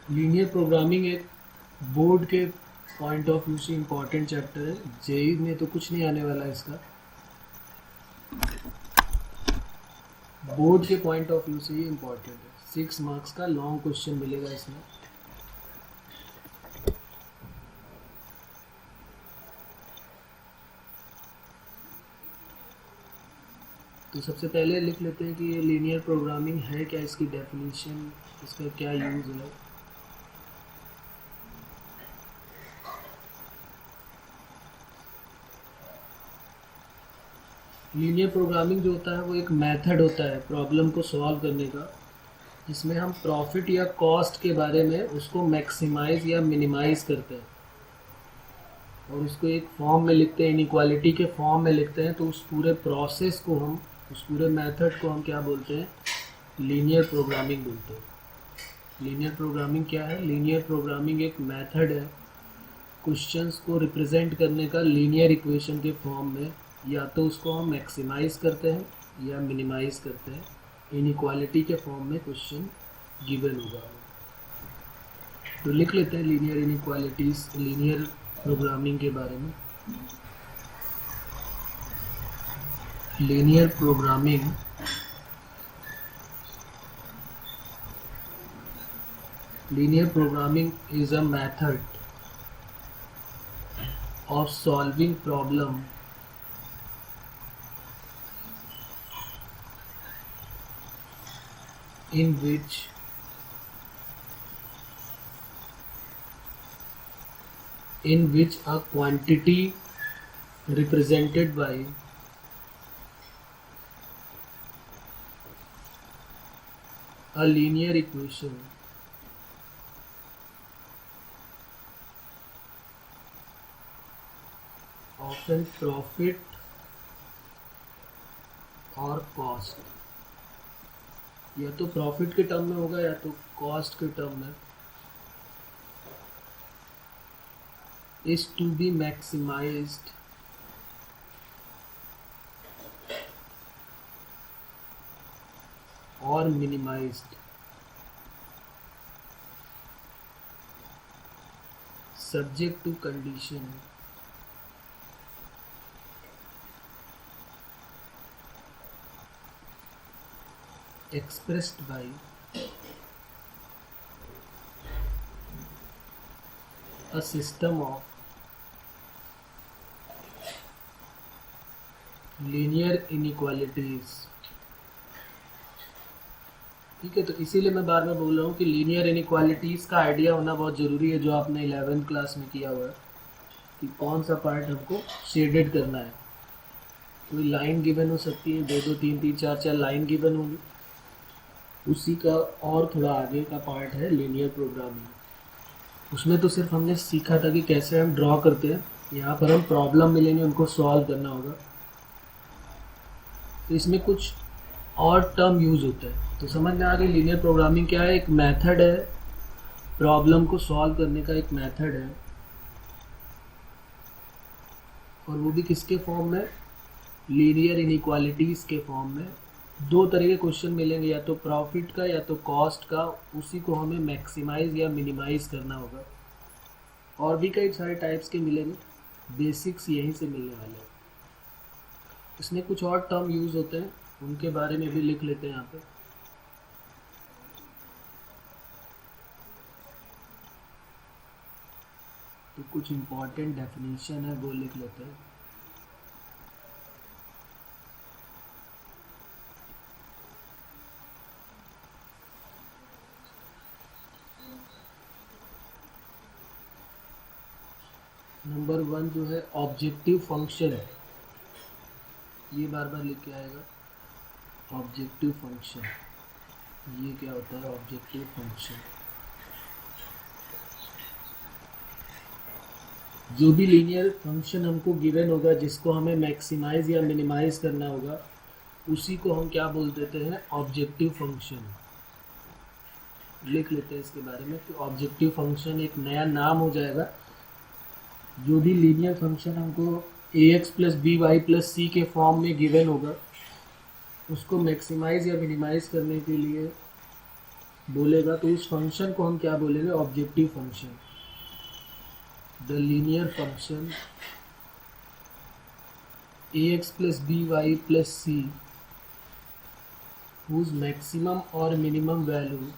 Linear programming एक board के point of view से इम्पोर्टेंट चैप्टर है। जेई में तो कुछ नहीं आने वाला है इसका, बोर्ड के पॉइंट ऑफ व्यू से ही इम्पोर्टेंट है। 6 मार्क्स का लॉन्ग क्वेश्चन मिलेगा इसमें। तो सबसे पहले लिख लेते हैं कि ये लीनियर प्रोग्रामिंग है क्या, इसकी डेफिनेशन, इसका क्या यूज़ है। लीनियर प्रोग्रामिंग जो होता है वो एक मेथड होता है प्रॉब्लम को सॉल्व करने का, जिसमें हम प्रॉफिट या कॉस्ट के बारे में उसको मैक्सिमाइज या मिनिमाइज करते हैं और उसको एक फॉर्म में लिखते हैं, इनइक्वालिटी के फॉर्म में लिखते हैं। तो उस पूरे प्रोसेस को हम, उस पूरे मेथड को हम क्या बोलते हैं, लीनियर प्रोग्रामिंग बोलते हैं। लीनियर प्रोग्रामिंग क्या है? लीनियर प्रोग्रामिंग एक मेथड है क्वेश्चंस को रिप्रेजेंट करने का लीनियर इक्वेशन के फॉर्म में। या तो उसको हम मैक्सिमाइज करते हैं या मिनिमाइज करते हैं। इनइक्वालिटी के फॉर्म में क्वेश्चन गिवन होगा। तो लिख लेते हैं लीनियर इनइक्वालिटीज, लीनियर प्रोग्रामिंग के बारे में। Linear programming is a method of solving problem in which a quantity represented by a linear equation often profit और कॉस्ट, या तो प्रॉफिट के टर्म में होगा या तो कॉस्ट के टर्म में, is to be maximized or minimized subject to condition expressed by a system of linear inequalities. ठीक है, तो इसीलिए मैं बार बार बोल रहा हूँ कि लीनियर इनइक्वालिटीज का आइडिया होना बहुत ज़रूरी है, जो आपने 11th क्लास में किया हुआ है कि कौन सा पार्ट हमको शेडेड करना है। कोई लाइन गिवन हो सकती है, 2 3 3 4 4 लाइन गिवन होगी, उसी का और थोड़ा आगे का पार्ट है लीनियर प्रोग्रामिंग। उसमें तो सिर्फ हमने सीखा था कि कैसे हम ड्रॉ करते हैं, यहाँ पर हम प्रॉब्लम मिलेंगे, उनको सॉल्व करना होगा। तो इसमें कुछ और टर्म यूज होता है, तो समझ में आ गई लीनियर प्रोग्रामिंग क्या है। एक मेथड है, प्रॉब्लम को सॉल्व करने का एक मेथड है, और वो भी किसके फॉर्म में, लीनियर इनइक्वालिटीज के फॉर्म में। 2 तरह के क्वेश्चन मिलेंगे, या तो प्रॉफिट का या तो कॉस्ट का, उसी को हमें मैक्सिमाइज या मिनिमाइज करना होगा। और भी कई सारे टाइप्स के मिलेंगे, बेसिक्स यहीं से मिलने वाले हैं। इसमें कुछ और टर्म यूज होते हैं, उनके बारे में भी लिख लेते हैं यहाँ पे। तो कुछ इम्पोर्टेंट डेफिनेशन है वो लिख लेते हैं। नंबर 1 जो है ऑब्जेक्टिव फंक्शन है, ये बार बार लिख के आएगा। ऑब्जेक्टिव फंक्शन, ये क्या होता है ऑब्जेक्टिव फंक्शन? जो भी लीनियर फंक्शन हमको गिवन होगा, जिसको हमें मैक्सिमाइज या मिनिमाइज करना होगा, उसी को हम क्या बोल देते हैं, ऑब्जेक्टिव फंक्शन। लिख लेते हैं इसके बारे में कि ऑब्जेक्टिव फंक्शन एक नया नाम हो जाएगा। जो भी लीनियर फंक्शन हमको ax + by + c के फॉर्म में गिवन होगा, उसको मैक्सिमाइज या मिनिमाइज करने के लिए बोलेगा तो उस फंक्शन को हम क्या बोलेंगे, objective function. The linear function ax plus by plus c whose maximum or minimum value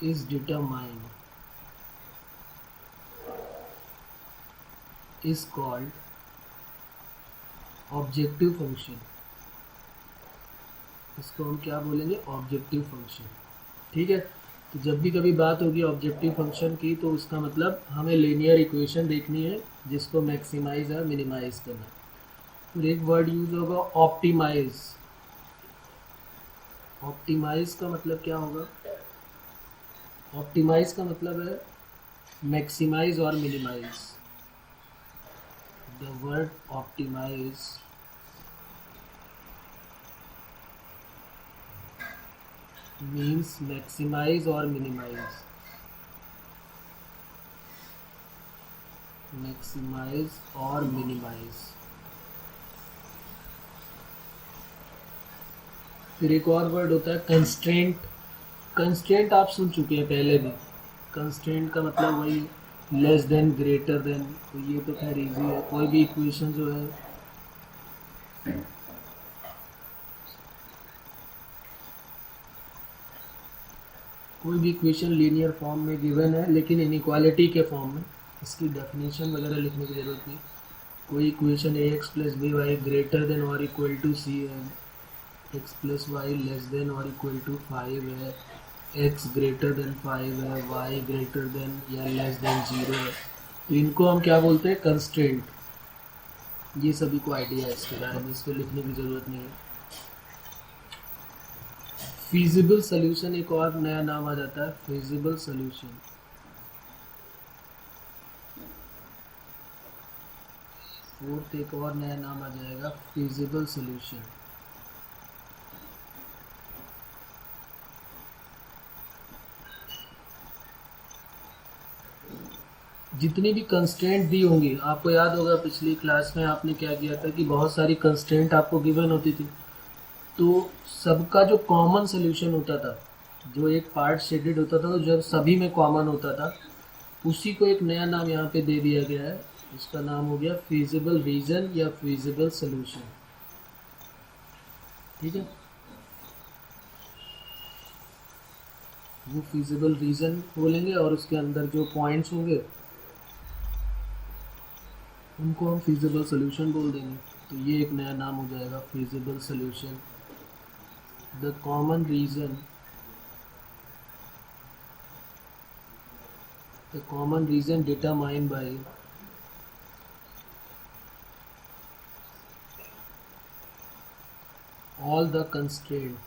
is determined is called objective function. इसको हम क्या बोलेंगे, ऑब्जेक्टिव फंक्शन। ठीक है, तो जब भी कभी बात होगी ऑब्जेक्टिव फंक्शन की तो उसका मतलब हमें लीनियर इक्वेशन देखनी है जिसको मैक्सिमाइज या मिनिमाइज करना है। फिर एक वर्ड यूज होगा ऑप्टिमाइज। ऑप्टिमाइज का मतलब क्या होगा, ऑप्टिमाइज का मतलब है मैक्सिमाइज और minimise. The word optimise means maximize or minimize, maximize और minimize। फिर एक और वर्ड होता है कंस्ट्रेंट। कंस्ट्रेंट आप सुन चुके हैं पहले भी। कंस्ट्रेंट का मतलब वही लेस देन, ग्रेटर देन। तो ये तो खैर इजी है, कोई भी इक्वेशन जो है कोई भी इक्वेशन लीनियर फॉर्म में गिवन है लेकिन इनइक्वालिटी के फॉर्म में, इसकी डेफिनेशन वगैरह लिखने की ज़रूरत नहीं। कोई equation ax plus B Y greater than और इक्वल टू सी है, x plus Y less than और इक्वल टू 5 है, x ग्रेटर देन 5 है, y ग्रेटर देन या लेस देन 0 है, तो इनको हम क्या बोलते हैं, कंस्ट्रेंट। ये सभी को आइडिया है इसके बारे में, इसको लिखने की ज़रूरत नहीं है। फीजिबल सॉल्यूशन एक और नया नाम आ जाता है, फीजिबल सॉल्यूशन। फोर्थ एक और नया नाम आ जाएगा, फीजिबल सॉल्यूशन। जितनी भी कंस्ट्रेंट दी होंगी, आपको याद होगा पिछली क्लास में आपने क्या किया था कि बहुत सारी कंस्ट्रेंट आपको गिवन होती थी, तो सबका जो कॉमन सोल्यूशन होता था, जो एक पार्ट शेडेड होता था, तो जब सभी में कॉमन होता था, उसी को एक नया नाम यहाँ पे दे दिया गया है। उसका नाम हो गया फीजिबल रीजन या फीजिबल सोल्यूशन। ठीक है, वो फीजिबल रीजन बोलेंगे और उसके अंदर जो पॉइंट्स होंगे उनको हम फीजिबल सोल्यूशन बोल देंगे। तो ये एक नया नाम हो जाएगा, feasible solution. The common reason determined by all the constraint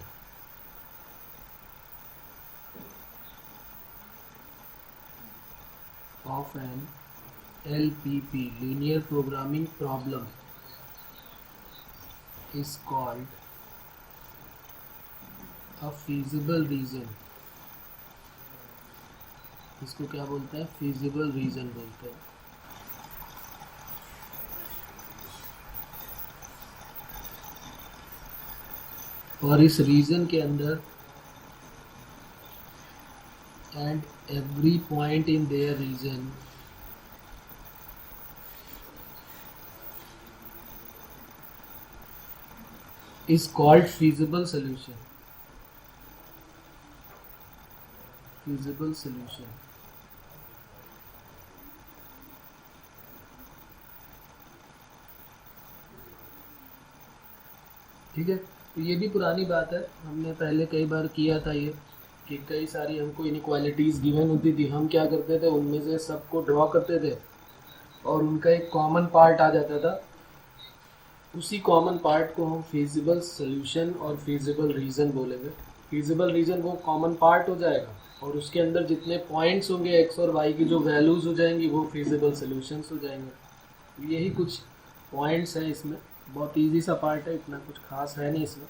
of an LPP, linear programming problem, is called a feasible reason। इसको क्या बोलते हैं, feasible reason बोलते हैं। और इस रीजन के अंदर and every point in their region is called feasible solution। feasible solution। ठीक है, तो ये भी पुरानी बात है, हमने पहले कई बार किया था ये, कि कई सारी हमको इनइक्वालिटीज़ गिवन होती थी, हम क्या करते थे, उनमें से सबको ड्रॉ करते थे और उनका एक कॉमन पार्ट आ जाता था। उसी कॉमन पार्ट को हम फीजिबल सॉल्यूशन और फीजिबल रीज़न बोलेंगे। फीजिबल रीज़न वो कॉमन पार्ट हो जाएगा और उसके अंदर जितने पॉइंट्स होंगे एक्स और वाई की जो वैल्यूज़ हो जाएंगी वो फीजिबल सॉल्यूशंस हो जाएंगे। यही कुछ पॉइंट्स हैं इसमें, बहुत इजी सा पार्ट है, इतना कुछ खास है नहीं इसमें।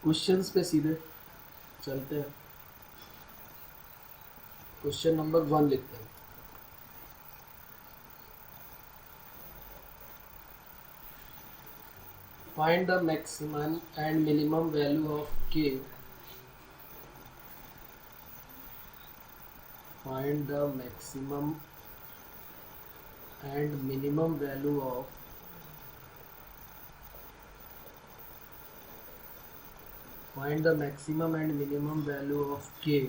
क्वेश्चंस पे सीधे चलते हैं। क्वेश्चन नंबर 1 लिखते हैं। Find the maximum and minimum value of k। Find the maximum and minimum value of find the maximum and minimum value of k।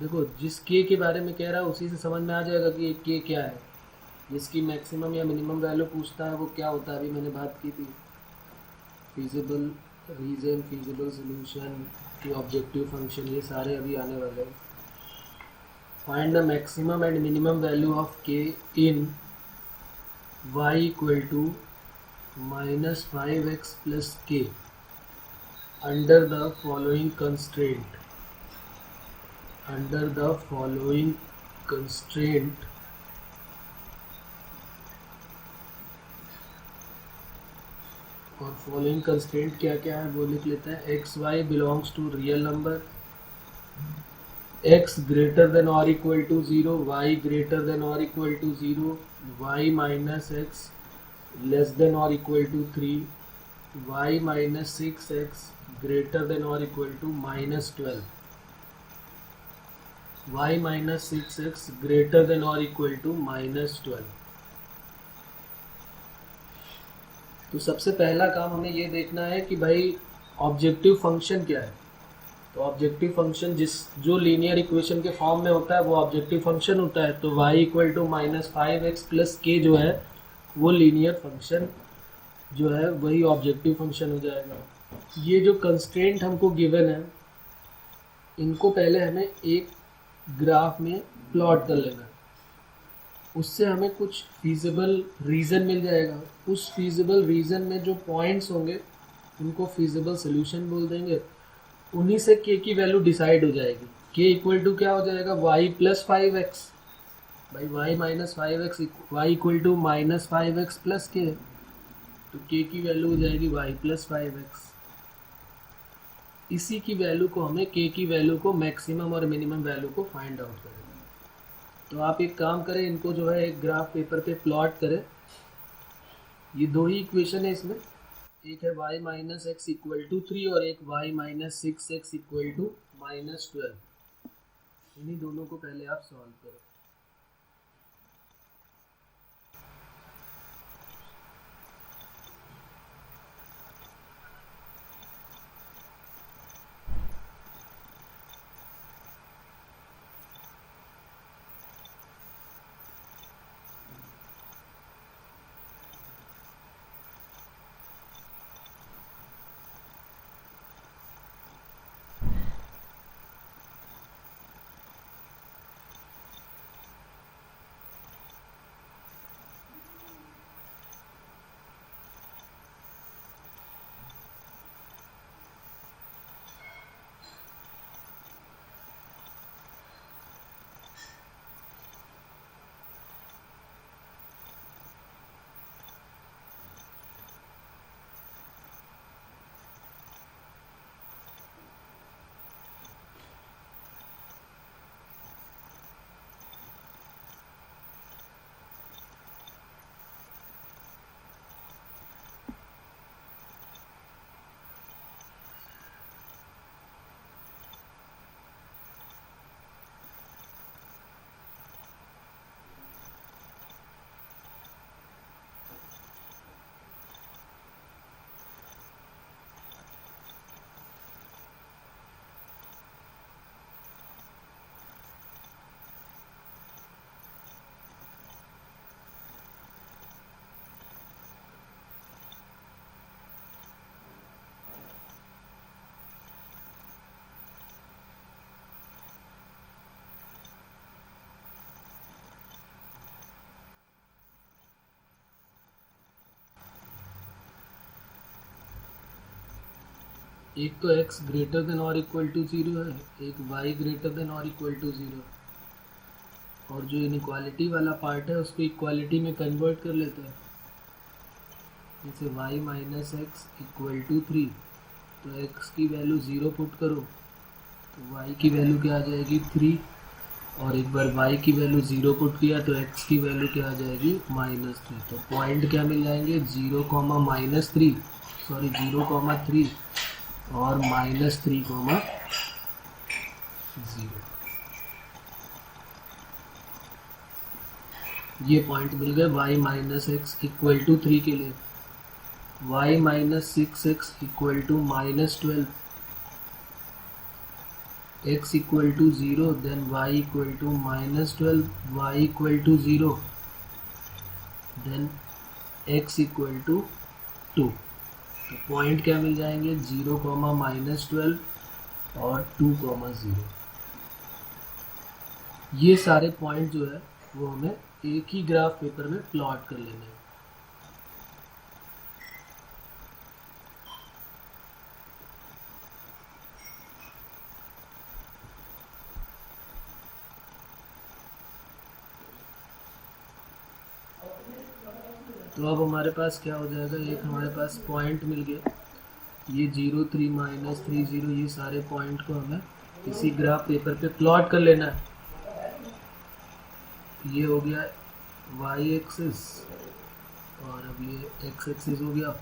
देखो जिस k के बारे में कह रहा है उसी से समझ में आ जाएगा कि k क्या है। जिसकी मैक्सिमम या मिनिमम वैल्यू पूछता है वो क्या होता है, अभी मैंने बात की थी, फीजिबल रीजन, फीजिबल सोल्यूशन की ऑब्जेक्टिव फंक्शन, ये सारे अभी आने वाले हैं। Find the maximum and minimum value of k in y equal to -5x plus k under the following constraint। under the following constraint और फॉलोइंग कंस्ट्रेंट क्या क्या है वो लिख लेते हैं। X Y belongs to real number, x greater than or equal to 0, y greater than or equal to 0, y minus x less than or equal to 3, y minus 6x greater than or equal to -12, y minus 6x greater than or equal to -12। तो सबसे पहला काम हमें ये देखना है कि भाई ऑब्जेक्टिव फंक्शन क्या है। तो ऑब्जेक्टिव फंक्शन जो लीनियर इक्वेशन के फॉर्म में होता है वो ऑब्जेक्टिव फंक्शन होता है। तो y equal to -5x plus k जो है वो लीनियर फंक्शन जो है वही ऑब्जेक्टिव फंक्शन हो जाएगा। ये जो कंस्ट्रेंट हमको गिवन है इनको पहले हमें एक ग्राफ में प्लॉट कर लेना है, उससे हमें कुछ फीजिबल रीजन मिल जाएगा। उस फीजिबल रीजन में जो पॉइंट्स होंगे उनको फीजिबल सोल्यूशन बोल देंगे, उन्हीं से k की वैल्यू डिसाइड हो जाएगी। k इक्वल टू क्या हो जाएगा, y प्लस 5x, भाई y minus 5x, y equal to -5x plus k, तो k की वैल्यू हो जाएगी y प्लस 5x। इसी की वैल्यू को हमें k की वैल्यू को मैक्सिमम और मिनिमम वैल्यू को फाइंड आउट करेंगे। तो आप एक काम करें, इनको जो है एक ग्राफ पेपर पे प्लॉट करें। ये दो ही इक्वेशन है इसमें, एक है y minus X equal to 3 और एक y minus 6x equal to -12। इन्हीं दोनों को पहले आप सॉल्व करें। एक तो x ग्रेटर देन और इक्वल टू 0 है, एक y ग्रेटर देन और इक्वल टू 0, और जो इनइक्वालिटी वाला पार्ट है उसको इक्वालिटी में कन्वर्ट कर लेते हैं। जैसे y minus X equal to 3, तो x की वैल्यू 0 पुट करो तो y की वैल्यू क्या आ जाएगी 3, और एक बार y की वैल्यू 0 पुट किया तो x की वैल्यू क्या आ जाएगी -3। तो पॉइंट क्या मिल जाएंगे 0, -3, सॉरी 0, 3 और -3, 0। ये पॉइंट मिल गए y -x इक्वल टू 3 के लिए। y -6x equal to -12, x equal to 0, then y equal to -12, y equal to 0, then x equal to 2। तो पॉइंट क्या मिल जाएंगे 0, -12 और 2, 0। ये सारे पॉइंट जो है वो हमें एक ही ग्राफ पेपर में प्लॉट कर लेने हैं। तो अब हमारे पास क्या हो जाएगा, एक हमारे पास पॉइंट मिल गया, ये 0, 3, -3, 0, ये सारे पॉइंट को हमें इसी ग्राफ पेपर पे प्लॉट कर लेना है। ये हो गया y एक्सिस और अब ये x एक्सिस हो गया।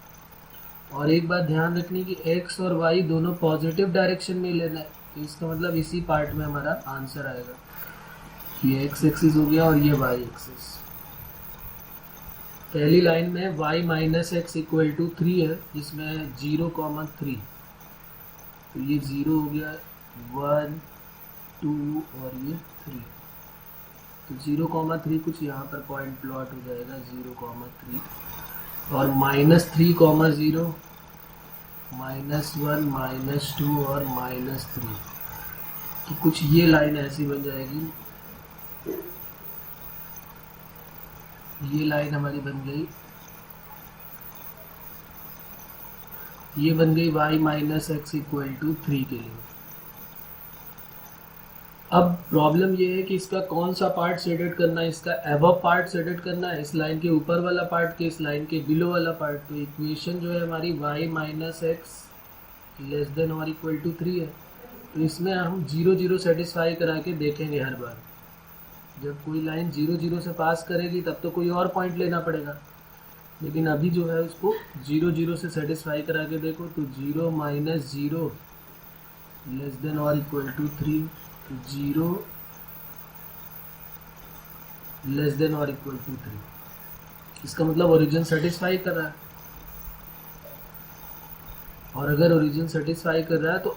और एक बात ध्यान रखनी कि x और y दोनों पॉजिटिव डायरेक्शन में लेना है, तो इसका मतलब इसी पार्ट में हमारा आंसर आएगा। ये x एक्सिस हो गया और ये y एक्सिस। पहली लाइन में y -x इक्वल टू 3 है, जिसमें 0, 3, तो ये 0 हो गया, 1, 2 और ये 3। तो 0, 3 कुछ यहाँ पर पॉइंट प्लॉट हो जाएगा 0, 3 और -3, -0, -1, -2 और -3। तो कुछ ये लाइन ऐसी बन जाएगी, ये लाइन हमारी बन गई, ये बन गई y -x इक्वल टू 3 के लिए। अब प्रॉब्लम ये है कि इसका कौन सा पार्ट शेडेड करना है, इसका एबव पार्ट शेडेड करना है, इस लाइन के ऊपर वाला पार्ट के इस लाइन के बिलो वाला पार्ट। तो इक्वेशन जो है हमारी y -x लेस देन और इक्वल टू 3 है, तो इसमें हम 0, 0 सेटिस्फाई करा के देखेंगे। हर बार जब कोई लाइन 0, 0 से पास करेगी तब तो कोई और पॉइंट लेना पड़ेगा, लेकिन अभी जो है उसको 0, 0 से सेटिस्फाई करा के देखो। तो 0, -0 लेस देन और इक्वल टू 3, तो 0 लेस देन और इक्वल टू 3। इसका मतलब ओरिजिन सेटिस्फाई कर रहा है, और अगर ओरिजिन सेटिस्फाई कर रहा है तो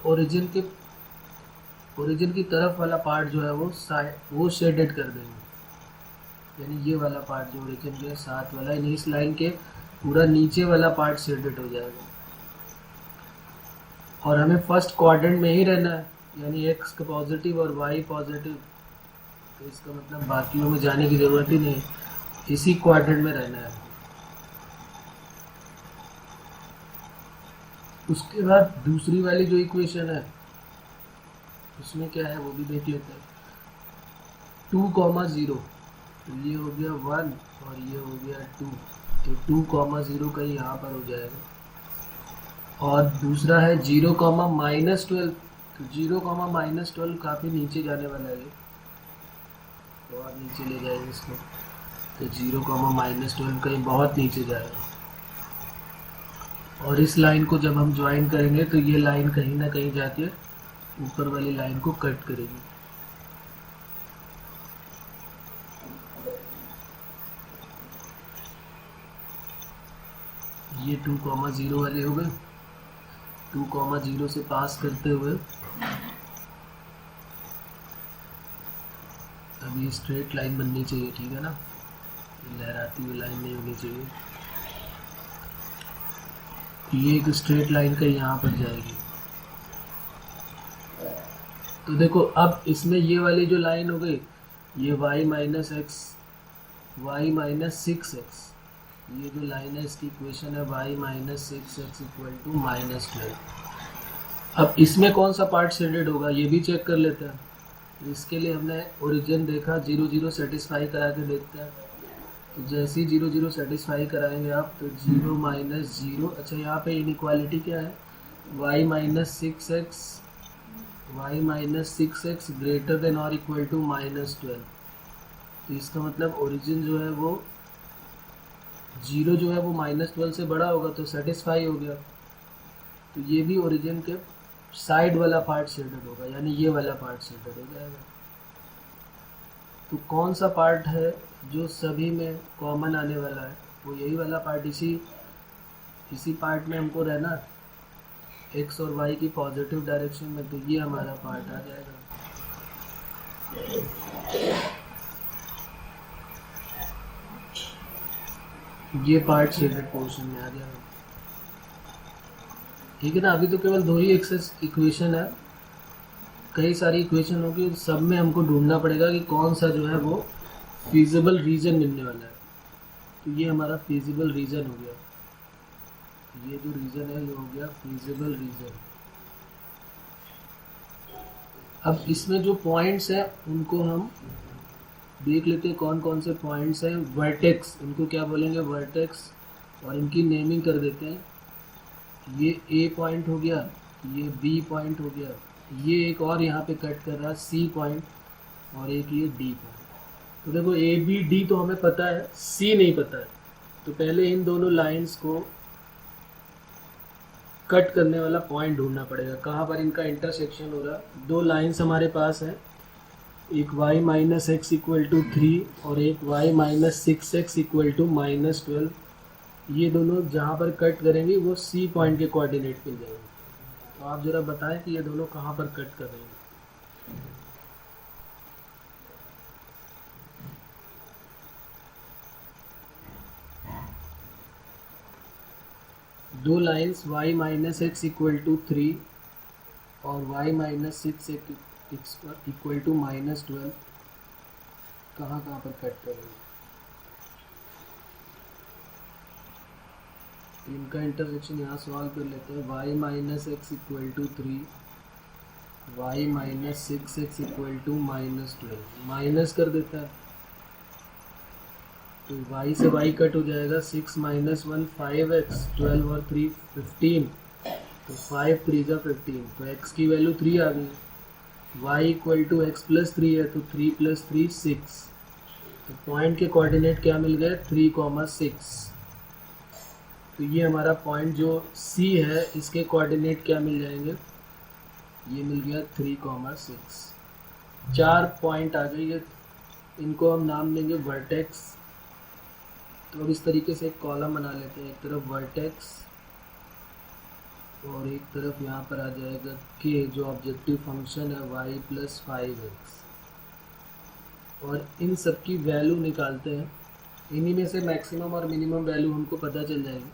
ओरिजिन की तरफ वाला पार्ट जो है वो शेडेड कर देंगे, यानी ये वाला पार्ट जो ओरिजिन के साथ वाला, यानी इस लाइन के पूरा नीचे वाला पार्ट शेडेड हो जाएगा। और हमें फर्स्ट क्वाड्रेंट में ही रहना है, यानी x का पॉजिटिव और y पॉजिटिव, तो इसका मतलब बाकियों में जाने की ज़रूरत ही नहीं, इसी क्वाड्रेंट में रहना है। उसके बाद दूसरी वाली जो इक्वेशन है उसमें क्या है वो भी देख लेते हैं। 2, 0, तो ये हो गया 1 और ये हो गया 2, तो 2, 0 का यहाँ पर हो जाएगा। और दूसरा है 0, -12, तो 0, -12 काफ़ी नीचे जाने वाला है, तो और नीचे ले जाएंगे इसको, तो 0, -12 कहीं बहुत नीचे जाएगा। और इस लाइन को जब हम ज्वाइन करेंगे तो ये लाइन कहीं ना कहीं जाके ऊपर वाली लाइन को कट करेगी। ये 2, 0 वाले हो गए। 2, 0 से पास करते हुए अब ये स्ट्रेट लाइन बननी चाहिए, ठीक है ना, लहराती हुई लाइन नहीं होनी चाहिए। ये एक स्ट्रेट लाइन का यहाँ पर जाएगी। तो देखो अब इसमें ये वाली जो लाइन हो गई, ये y -6x, ये जो लाइन है इसकी इक्वेशन है y -6x इक्वल टू -12। अब इसमें कौन सा पार्ट शेडेड होगा ये भी चेक कर लेते हैं। इसके लिए हमने ओरिजिन देखा, 0, 0 सेटिस्फाई करा के देखते हैं। तो जैसे ही 0, 0 सेटिस्फाई कराएंगे आप, तो 0, -0, अच्छा यहाँ पे इनइक्वालिटी क्या है, y -6x y minus 6x greater than और इक्वल टू -12। तो इसका मतलब ओरिजिन जो है वो 0 जो है वो -12 से बड़ा होगा, तो सेटिस्फाई हो गया। तो ये भी ओरिजिन के साइड वाला पार्ट शेडेड होगा, यानी ये वाला पार्ट शेडेड हो जाएगा। तो कौन सा पार्ट है जो सभी में कॉमन आने वाला है, वो यही वाला पार्ट। इसी पार्ट में हमको रहना x और y की पॉजिटिव डायरेक्शन में, तो ये हमारा पार्ट आ जाएगा। ये पार्ट शेडेड पोर्शन में आ जाएगा, ठीक है ना। अभी तो केवल 2 ही एक्सेस इक्वेशन है, कई सारी इक्वेशन होगी, सब में हमको ढूंढना पड़ेगा कि कौन सा जो है वो फीजिबल रीजन मिलने वाला है। तो ये हमारा फीजिबल रीजन हो गया, ये जो रीजन है ये हो गया फीजिबल रीजन। अब इसमें जो पॉइंट्स हैं उनको हम देख लेते हैं, कौन कौन से पॉइंट्स हैं। वर्टेक्स, इनको क्या बोलेंगे, वर्टेक्स, और इनकी नेमिंग कर देते हैं। ये ए पॉइंट हो गया, ये बी पॉइंट हो गया, ये एक और यहाँ पे कट कर रहा है सी पॉइंट, और एक ये डी पॉइंट। तो देखो ए बी डी तो हमें पता है, सी नहीं पता है। तो पहले इन दोनों लाइंस को कट करने वाला पॉइंट ढूंढना पड़ेगा, कहाँ पर इनका इंटरसेक्शन हो रहा है। 2 लाइंस हमारे पास हैं, एक y minus X equal to 3 और एक y minus 6x equal to -12। ये दोनों जहाँ पर कट करेंगे वो C पॉइंट के कोऑर्डिनेट पे जाएंगे। तो आप जरा बताएं कि ये दोनों कहाँ पर कट कर रहे हैं। दो lines y minus X equal to 3 और y माइनस 6 इक्वल टू -12 कहाँ पर कट कर रहे हैं। इनका इंटरसेक्शन यहाँ सॉल्व कर लेते हैं। y minus X equal to 3, y minus 6x equal to -12, minus कर देता है तो y से y कट हो जाएगा। 6 माइनस 1 5x, 12 और 3 15, तो 5 3 जा 15, तो x की वैल्यू 3 आ गई। y equal to X plus 3 है, तो 3 प्लस 3 6। तो पॉइंट के कोऑर्डिनेट क्या मिल गए, 3,6। तो ये हमारा पॉइंट जो C है इसके कोऑर्डिनेट क्या मिल जाएंगे, ये मिल गया 3,6। 4 पॉइंट आ गई है, इनको हम नाम देंगे वर्टेक्स। तो अब इस तरीके से एक कॉलम बना लेते हैं, एक तरफ वर्टेक्स और एक तरफ यहाँ पर आ जाएगा k, जो ऑब्जेक्टिव फंक्शन है y प्लस 5x, और इन सब की वैल्यू निकालते हैं। इन्हीं में से मैक्सिमम और मिनिमम वैल्यू हमको पता चल जाएगी।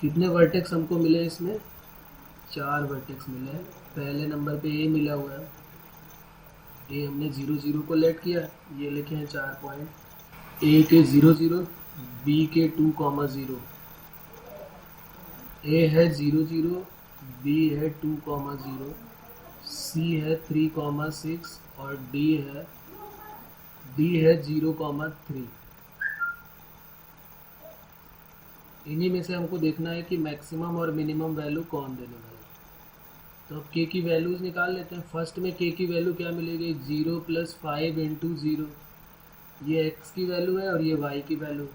कितने वर्टेक्स हमको मिले इसमें, 4 वर्टेक्स मिले हैं। पहले नंबर पे ए मिला हुआ है, ए हमने 0 0 को लेट किया, ये लिखे हैं 4 पॉइंट। ए के 0 0, बी के 2,0, ए है 0 0, बी है 2,0, सी है 3,6 और डी है 0,3। इन्हीं में से हमको देखना है कि मैक्सिमम और मिनिमम वैल्यू कौन देने वाला है। तो अब k की वैल्यूज निकाल लेते हैं। फर्स्ट में k की वैल्यू क्या मिलेगी, 0 प्लस 5 इंटू 0, ये x की वैल्यू है और ये y की वैल्यू।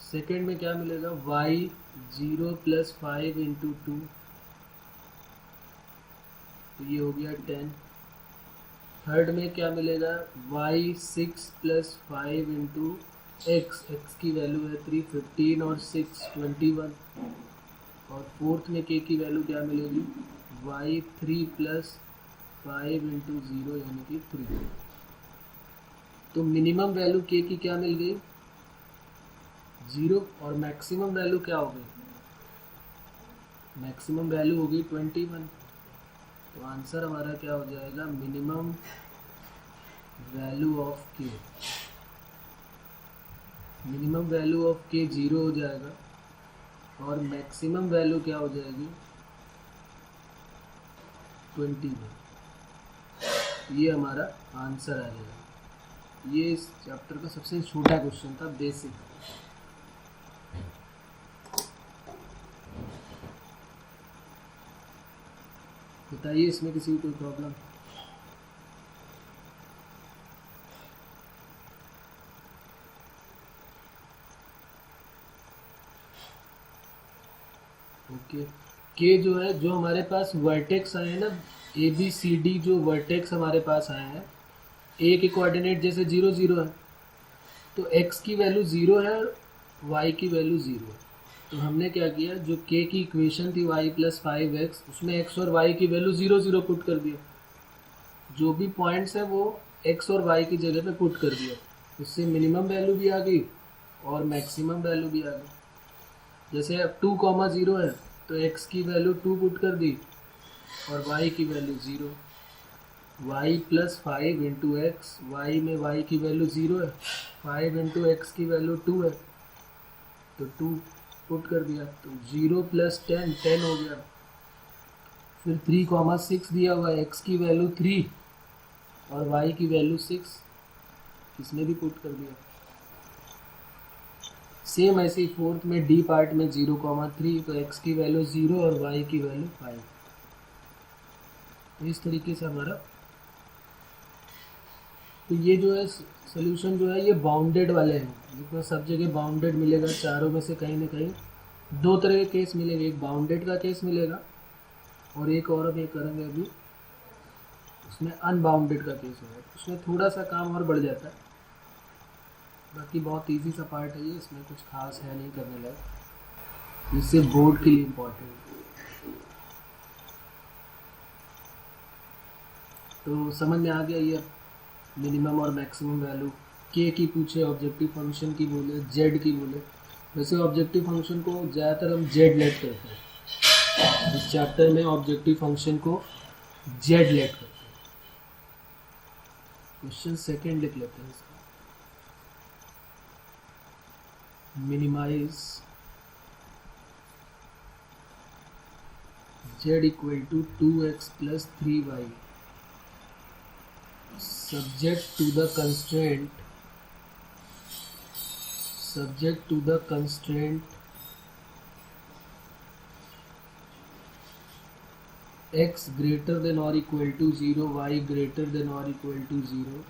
सेकेंड में क्या मिलेगा, y 0 प्लस 5 इंटू 2, तो ये हो गया 10। थर्ड में क्या मिलेगा, y 6 प्लस 5 इंटू x की वैल्यू है 3, 15 और 6 21। और फोर्थ में k की वैल्यू क्या मिलेगी, y 3 प्लस 5 इंटू 0 यानी कि 3। तो मिनिमम वैल्यू k की क्या मिल गई, 0, और मैक्सिमम वैल्यू क्या हो गई, मैक्सिमम वैल्यू हो गई 21। तो आंसर हमारा क्या हो जाएगा, minimum value of k। Minimum value of k 0 हो जाएगा और मैक्सिमम वैल्यू क्या हो जाएगी, 21। ये हमारा आंसर आ जाएगा। ये इस चैप्टर का सबसे छोटा क्वेश्चन था, बेसिक। बताइए इसमें किसी को कोई प्रॉब्लम? ओके, के जो है, जो हमारे पास वर्टेक्स आए हैं ना, ए बी सी डी जो वर्टेक्स हमारे पास आए हैं, ए के कोऑर्डिनेट जैसे 0 0 है, तो x की वैल्यू 0 है और y की वैल्यू 0 है। तो हमने क्या किया, जो k की इक्वेशन थी y प्लस 5x, उसमें x और y की वैल्यू 0 0 पुट कर दिया। जो भी पॉइंट्स है वो x और y की जगह पे पुट कर दिया, उससे मिनिमम वैल्यू भी आ गई और मैक्सिमम वैल्यू भी आ गई। जैसे अब 2,0 है तो x की वैल्यू 2 पुट कर दी और y की value 0। y plus 5 into X, Y में y की वैल्यू 0 है, 5 इंटू एक्स की वैल्यू 2 है, तो 2 पुट कर दिया, तो 0 प्लस 10 10 हो गया। फिर 3,6 दिया हुआ है, x की वैल्यू 3 और y की वैल्यू 6, इसमें भी पुट कर दिया। सेम ऐसे ही फोर्थ में डी पार्ट में 0,3, तो x की वैल्यू 0 और y की वैल्यू 5। तो इस तरीके से हमारा, तो ये जो है सोल्यूशन जो है ये बाउंडेड वाले हैं, जिसमें सब जगह बाउंडेड मिलेगा। चारों में से कहीं ना कहीं दो तरह के केस मिलेंगे, एक बाउंडेड का केस मिलेगा और एक और हम ये करेंगे अभी, उसमें अनबाउंडेड का केस होगा। उसमें थोड़ा सा काम और बढ़ जाता है, बाकी बहुत इजी सा पार्ट है ये, इसमें कुछ खास है नहीं करने लायक, इससे बोर्ड के लिए इम्पोर्टेंट। तो समझ में आ गया ये मिनिमम और मैक्सिमम वैल्यू। के की पूछे, ऑब्जेक्टिव फंक्शन की बोले, जेड की बोले। वैसे ऑब्जेक्टिव फंक्शन को ज़्यादातर हम जेड लेट करते हैं, इस चैप्टर में ऑब्जेक्टिव फंक्शन को जेड लेट करते हैं। क्वेश्चन सेकेंड लिख लेते हैं इसका, minimise z equal to 2x plus 3y subject to the constraint x greater than or equal to 0, y greater than or equal to 0,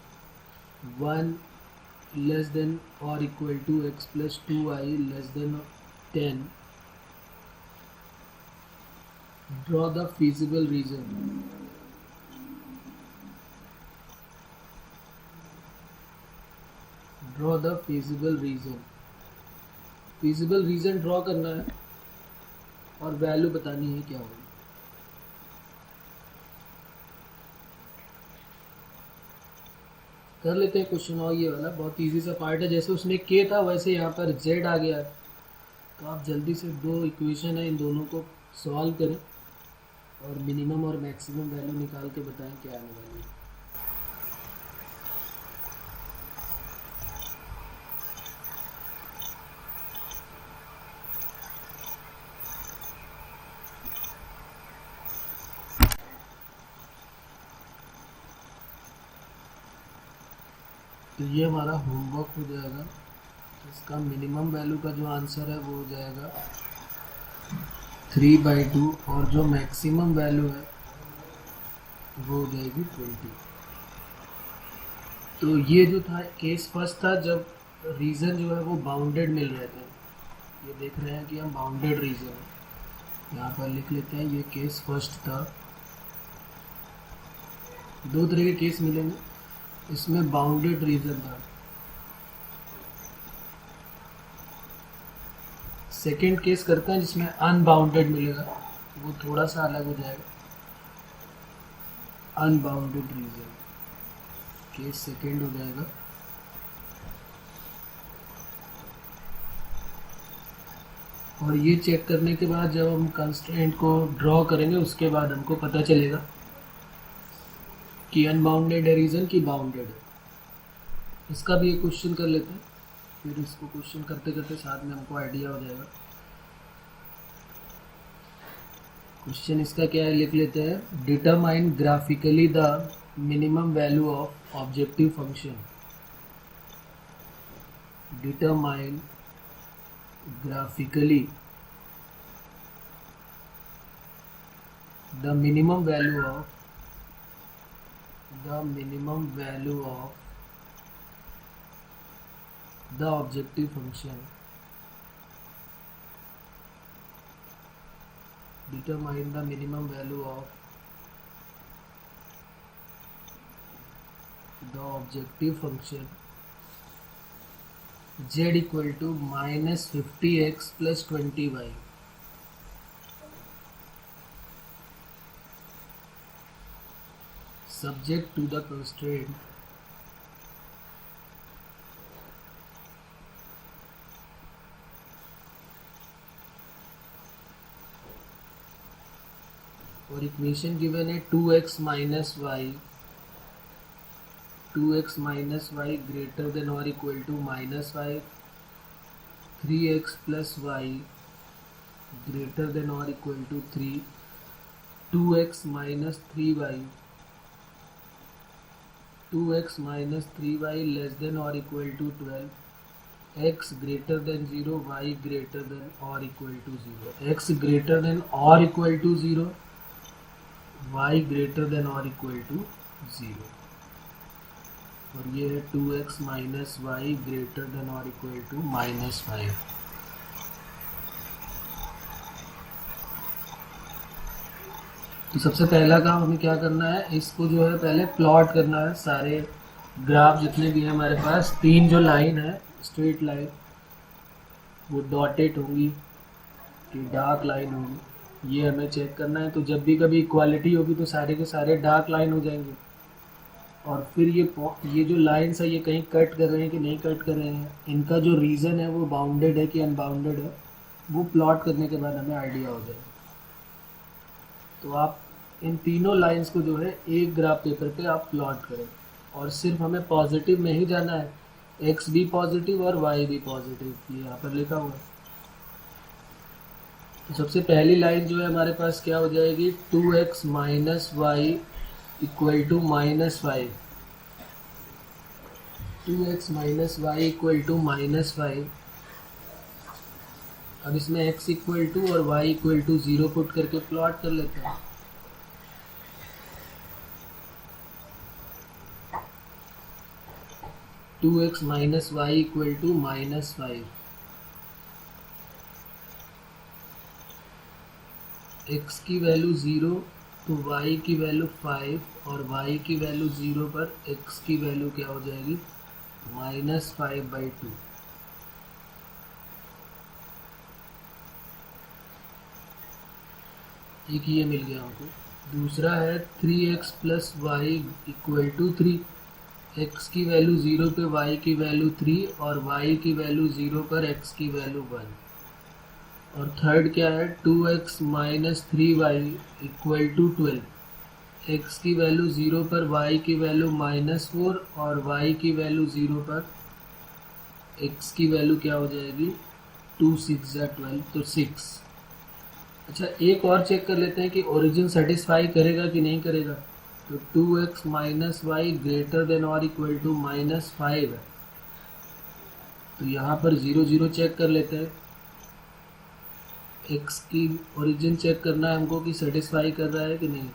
1 less than or equal to x plus 2y less than 10. Draw the feasible region. Draw the feasible region. feasible region draw करना है और value बतानी है क्या होगी। कर लेते हैं क्वेश्चन, और ये वाला बहुत इजी सा पार्ट है। जैसे उसमें के था वैसे यहाँ पर जेड आ गया, तो आप जल्दी से दो इक्वेशन है इन दोनों को सॉल्व करें और मिनिमम और मैक्सिमम वैल्यू निकाल के बताएं क्या आने वाली है। तो ये हमारा होमवर्क हो जाएगा। इसका मिनिमम वैल्यू का जो आंसर है वो हो जाएगा 3/2 और जो मैक्सिमम वैल्यू है वो हो जाएगी 20। तो ये जो था केस फर्स्ट था, जब रीज़न जो है वो बाउंडेड मिल रहे थे। ये देख रहे हैं कि हम बाउंडेड रीजन है, यहाँ पर लिख लेते हैं। ये केस फर्स्ट था। दो तरह के केस मिलेंगे, इसमें बाउंडेड रीजन था। सेकेंड केस करते हैं जिसमें अनबाउंडेड मिलेगा, वो थोड़ा सा अलग हो जाएगा। अनबाउंडेड रीजन केस सेकेंड हो जाएगा। और ये चेक करने के बाद जब हम कंस्ट्रेंट को ड्रॉ करेंगे उसके बाद हमको पता चलेगा कि अनबाउंडेड है रीजन की बाउंडेड है। इसका भी एक क्वेश्चन कर लेते हैं, फिर इसको क्वेश्चन करते करते साथ में हमको आइडिया हो जाएगा। क्वेश्चन इसका क्या है, लिख लेते हैं। Determine graphically the minimum value of objective function. Determine graphically the minimum value of the objective function determine the minimum value of the objective function z equal to minus 50x plus 20y. Subject to the constraint और equation given है 2x minus y greater than or equal to minus 5, 3x plus y greater than or equal to 3, 2x minus 3y less than or equal to 12, x greater than 0, y greater than or equal to 0, x greater than or equal to 0, y greater than or equal to 0, और ये है 2x minus y greater than or equal to minus 5. तो सबसे पहला काम हमें क्या करना है, इसको जो है पहले प्लॉट करना है. सारे ग्राफ जितने भी हैं हमारे पास, 3 जो लाइन है स्ट्रेट लाइन वो डॉटेड होंगी कि डार्क लाइन होगी, ये हमें चेक करना है. तो जब भी कभी इक्वालिटी होगी तो सारे के सारे डार्क लाइन हो जाएंगे. और फिर ये जो लाइन्स है ये कहीं कट कर रहे हैं कि नहीं कट कर रहे हैं, इनका जो रीज़न है वो बाउंडेड है कि अनबाउंडेड है, वो प्लॉट करने के बाद हमें आइडिया हो जाएगा. तो आप इन तीनों लाइंस को जो है एक ग्राफ पेपर पे आप प्लॉट करें, और सिर्फ हमें पॉजिटिव में ही जाना है, एक्स भी पॉजिटिव और वाई भी पॉजिटिव, ये यहाँ पर लिखा हुआ है. तो सबसे पहली लाइन जो है हमारे पास क्या हो जाएगी, 2x minus Y equal to minus 5, 2x minus Y equal to minus 5. अब इसमें x इक्वल टू और y इक्वल टू 0 पुट करके प्लॉट कर लेते हैं. Two X minus Y equal to minus 5, x की वैल्यू 0 तो y की वैल्यू 5 और y की वैल्यू 0 पर x की वैल्यू क्या हो जाएगी, -5/2. एक ये मिल गया हमको. दूसरा है 3x plus Y equal to 3, x की वैल्यू 0 पे y की वैल्यू 3 और y की वैल्यू 0 पर x की वैल्यू 1. और थर्ड क्या है, 2x minus 3y equal to 12, x की वैल्यू 0 पर y की वैल्यू -4 और y की वैल्यू 0 पर x की वैल्यू क्या हो जाएगी, 2 6 या 12 तो 6. अच्छा एक और चेक कर लेते हैं कि ओरिजिन सेटिस्फाई करेगा कि नहीं करेगा. तो 2x minus Y greater than और इक्वल टू -5 है, तो यहाँ पर 0 0 चेक कर लेते हैं. x की ओरिजिन चेक करना है हमको कि सेटिस्फाई कर रहा है कि नहीं.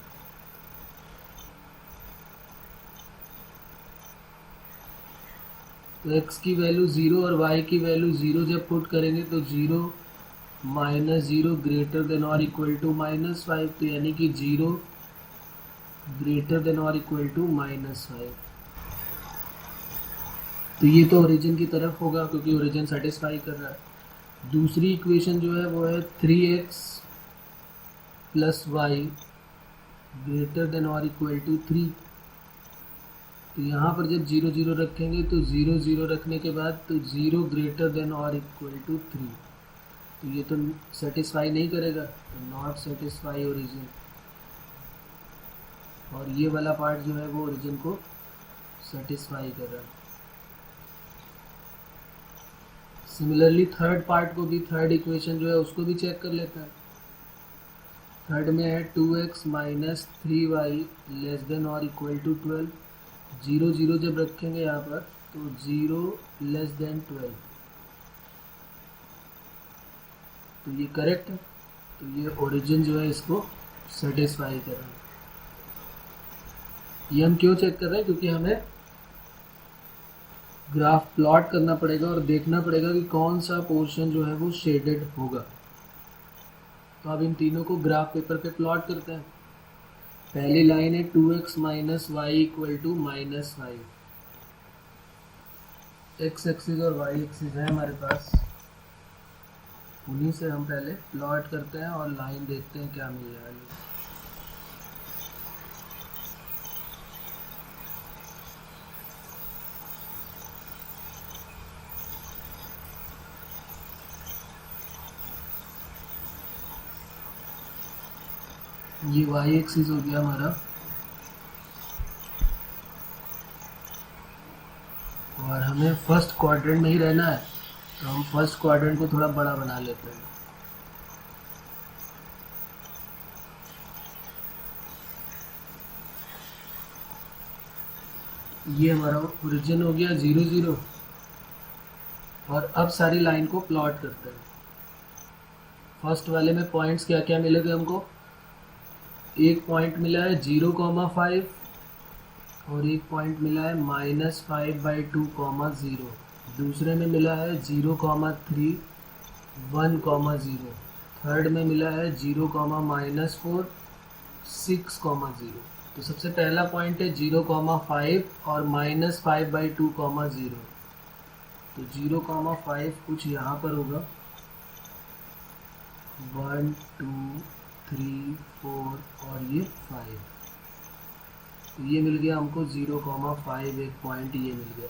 तो x की वैल्यू 0 और y की वैल्यू 0 जब पुट करेंगे तो 0 -0 ग्रेटर देन और इक्वल टू -5, तो यानी कि 0 ग्रेटर देन और इक्वल टू -5. तो ये तो ओरिजिन की तरफ होगा क्योंकि ओरिजिन सेटिस्फाई कर रहा है. दूसरी इक्वेशन जो है वो है 3x plus Y greater than और इक्वल टू 3. तो यहाँ पर जब 0 0 रखेंगे तो 0 0 रखने के बाद तो 0 ग्रेटर देन और इक्वल टू 3, तो ये तो सेटिस्फाई नहीं करेगा, तो नॉट सेटिस्फाई ओरिजिन. और ये वाला पार्ट जो है वो ओरिजिन को सेटिस्फाई कर रहा है. सिमिलरली थर्ड पार्ट को भी, थर्ड इक्वेशन जो है उसको भी चेक कर लेता है. थर्ड में है 2x minus 3y less than और इक्वल टू 12, 0 0 जब रखेंगे यहाँ पर तो 0 लेस देन 12, तो ये करेक्ट है. तो ये ओरिजिन जो है इसको सेटिस्फाई कर रहा है। ये हम क्यों चेक कर रहे हैं? क्योंकि हमें ग्राफ प्लॉट करना पड़ेगा और देखना पड़ेगा कि कौन सा पोर्शन जो है वो शेडेड होगा। तो अब इन तीनों को ग्राफ पेपर पे प्लॉट करते हैं। पहली लाइन है 2x minus Y equal to -5। X axis और वाई एक्सिस है हमारे पास, उन्हीं से हम पहले प्लॉट करते हैं और लाइन देखते हैं क्या मिल रहा है। ये वाई एक्सिस हो गया हमारा, और हमें फर्स्ट क्वाड्रेंट में ही रहना है, तो हम फर्स्ट क्वाड्रेंट को थोड़ा बड़ा बना लेते हैं। ये हमारा ओरिजिन हो गया 0 0, और अब सारी लाइन को प्लॉट करते हैं। फर्स्ट वाले में पॉइंट्स क्या क्या मिले थे हमको? एक पॉइंट मिला है 0,5 और एक पॉइंट मिला है -5/2,0। दूसरे में मिला है 0,3 1,0। थर्ड में मिला है 0,-4 6,0। तो सबसे पहला पॉइंट है 0,5 और -5/2,0। तो 0,5 कुछ यहाँ पर होगा, 1 2 3 4 और ये 5। तो ये मिल गया हमको 0,5, एक पॉइंट ये मिल गया।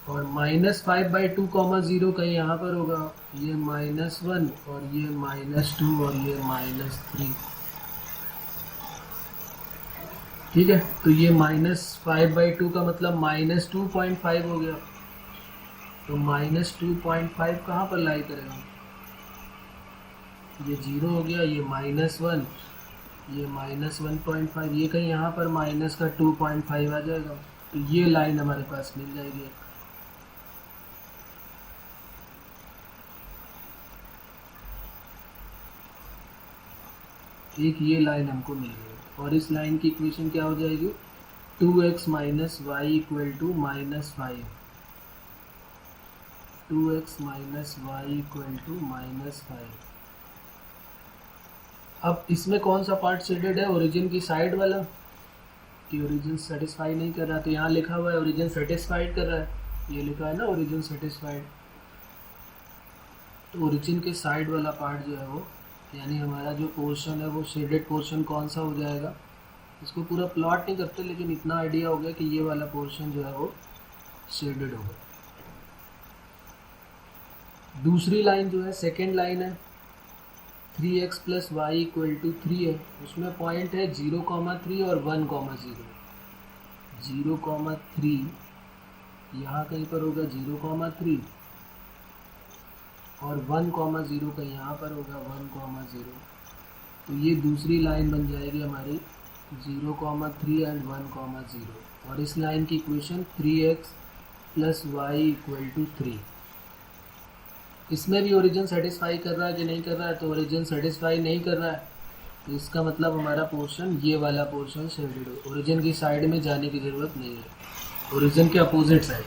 और -5/2,0 कहीं यहाँ पर होगा, ये -1 और ये -2 और ये -3। ठीक है, तो ये -5/2 का मतलब -2.5 हो गया। तो -2.5 कहाँ पर लाई करेगा? ये 0 हो गया, ये -1, ये -1.5, ये कहीं यहाँ पर माइनस का 2.5 आ जाएगा। तो ये लाइन हमारे पास मिल जाएगी। एक ये लाइन हमको मिल गई, और इस लाइन की इक्वेशन क्या हो जाएगी? 2x minus Y equal to -5। 2x minus Y equal to -5। अब इसमें कौन सा पार्ट शेडेड है? ओरिजिन की साइड वाला, कि ओरिजिन सेटिस्फाई नहीं कर रहा। तो यहाँ लिखा हुआ है ओरिजिन सेटिस्फाइड कर रहा है, ये लिखा है ना ओरिजिन सेटिस्फाइड। तो ओरिजिन के साइड वाला पार्ट जो है वो, यानी हमारा जो पोर्शन है वो शेडेड पोर्शन कौन सा हो जाएगा? इसको पूरा प्लॉट नहीं करते, लेकिन इतना आइडिया हो गया कि ये वाला पोर्शन जो है वो शेडेड होगा। दूसरी लाइन जो है, सेकेंड लाइन है 3x plus Y equal to 3 है। उसमें पॉइंट है 0,3 और 1,0। 0,3 यहाँ कहीं पर होगा 0,3, और 1,0 कहीं यहाँ पर होगा 1,0। तो ये दूसरी लाइन बन जाएगी हमारी 0,3 एंड 1,0। और इस लाइन की equation 3x plus Y equal to 3। इसमें भी ओरिजिन सेटिस्फाई कर रहा है कि नहीं कर रहा है? तो ओरिजिन सेटिस्फाई नहीं कर रहा है, तो इसका मतलब हमारा पोर्शन, ये वाला पोर्शन शेडेड हो। ओरिजिन की साइड में जाने की ज़रूरत नहीं है, ओरिजिन के अपोजिट साइड,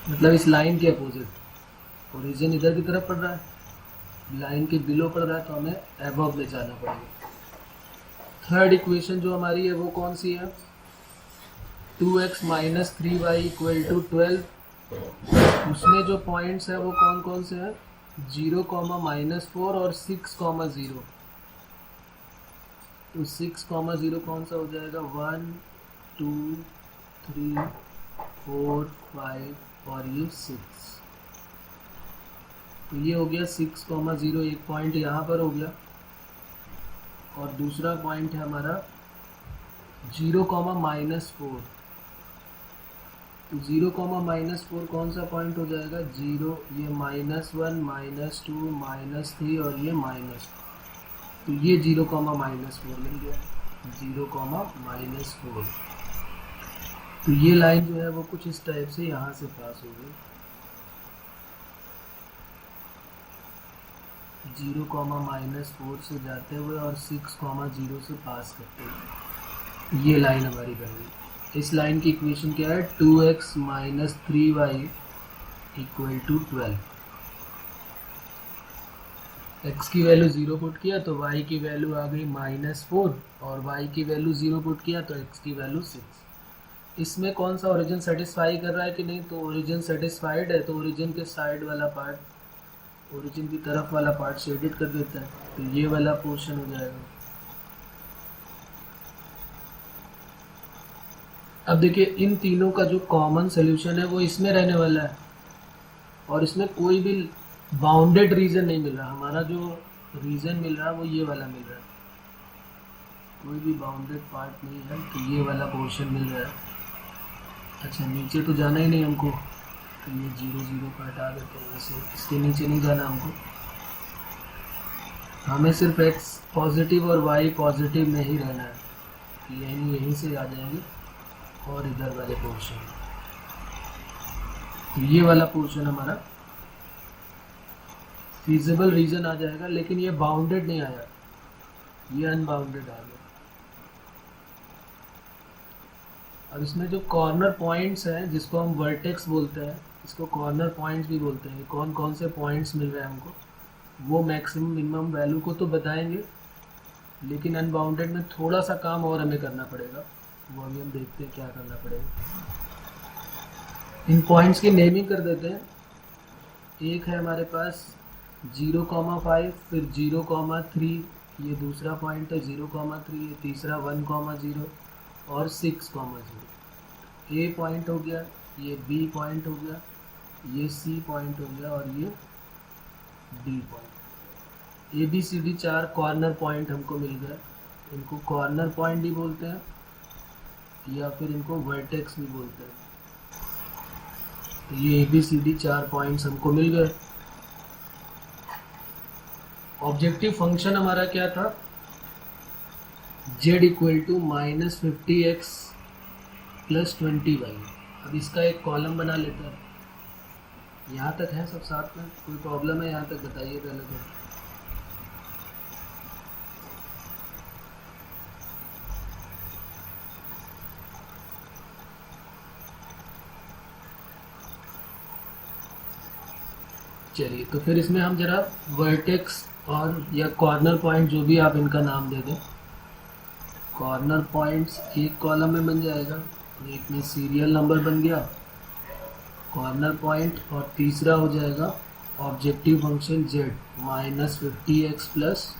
मतलब इस लाइन के अपोजिट। ओरिजिन इधर की तरफ पड़ रहा है, लाइन के बिलो पड़ रहा है, तो हमें एबव में जाना पड़ेगा। थर्ड इक्वेशन जो हमारी है वो कौन सी है? 2x minus 3y equal to 12। उसमें जो पॉइंट्स है वो कौन कौन से हैं? 0,-4 और 6,0। तो 6,0 कौन सा हो जाएगा? 1 2 3 4 5 और ये 6। तो ये हो गया 6,0, एक पॉइंट यहाँ पर हो गया, और दूसरा पॉइंट है हमारा 0,-4। तो 0,-4 कौन सा पॉइंट हो जाएगा? 0, ये -1 -2 -3 और ये -2। तो ये 0,-4 मिल गया, 0,-4। तो ये लाइन जो है वो कुछ इस टाइप से यहाँ से पास होगी। 0,-4 से जाते हुए और 6,0 से पास करते हुए ये लाइन हमारी बन गई। इस लाइन की इक्वेशन क्या है? 2x - 3y = 12। x की वैल्यू 0 पुट किया तो y की वैल्यू आ गई -4 और y की वैल्यू 0 पुट किया तो x की वैल्यू 6। इसमें कौन सा ओरिजिन सेटिस्फाई कर रहा है कि नहीं? तो ओरिजिन सेटिस्फाइड है, तो ओरिजिन के साइड वाला पार्ट, ओरिजिन की तरफ वाला पार्ट शेडेड कर देता है, तो ये वाला पोर्शन हो जाएगा। अब देखिए इन तीनों का जो कॉमन सोल्यूशन है वो इसमें रहने वाला है और इसमें कोई भी बाउंडेड रीजन नहीं मिल रहा। हमारा जो रीजन मिल रहा है वो ये वाला मिल रहा है, कोई भी बाउंडेड पार्ट नहीं है, तो ये वाला पोर्शन मिल रहा है। अच्छा, नीचे तो जाना ही नहीं हमको, तो ये 0 0 का हटा देते हैं, वैसे इसके नीचे नहीं जाना हमको, हमें सिर्फ x पॉजिटिव और y पॉजिटिव में ही रहना है, यहीं से आ जाएंगे और इधर वाले पोर्शन, तो ये वाला पोर्शन हमारा फीजिबल रीजन आ जाएगा। लेकिन ये बाउंडेड नहीं आया, ये अनबाउंडेड आ गया। और इसमें जो कॉर्नर पॉइंट्स हैं जिसको हम वर्टेक्स बोलते हैं, इसको कॉर्नर पॉइंट्स भी बोलते हैं, कौन कौन से पॉइंट्स मिल रहे हैं हमको, वो मैक्सिमम मिनिमम वैल्यू को तो बताएंगे, लेकिन अनबाउंडेड में थोड़ा सा काम और हमें करना पड़ेगा, वो अभी हम देखते हैं क्या करना पड़ेगा। इन पॉइंट्स की नेमिंग कर देते हैं। एक है हमारे पास 0,5, फिर 0,3, ये दूसरा पॉइंट है 0,3, ये तीसरा 1,0 और 6,0। ए पॉइंट हो गया, ये बी पॉइंट हो गया, ये सी पॉइंट हो गया और ये D point. A B C D 4 corner point हमको मिल गए। इनको कॉर्नर पॉइंट भी बोलते हैं या फिर इनको वर्टेक्स भी बोलते हैं। तो ये A B C D 4 points हमको मिल गए। ऑब्जेक्टिव फंक्शन हमारा क्या था? z = -50x + 20y। अब इसका एक कॉलम बना लेते हैं। यहाँ तक है सब साथ में? कोई प्रॉब्लम है यहाँ तक? बताइए पहले तो। चलिए, तो फिर इसमें हम जरा वर्टेक्स और या कॉर्नर पॉइंट, जो भी आप इनका नाम दे दें, कॉर्नर पॉइंट्स एक कॉलम में बन जाएगा, एक में सीरियल नंबर बन गया कॉर्नर पॉइंट, और तीसरा हो जाएगा objective function z -50x +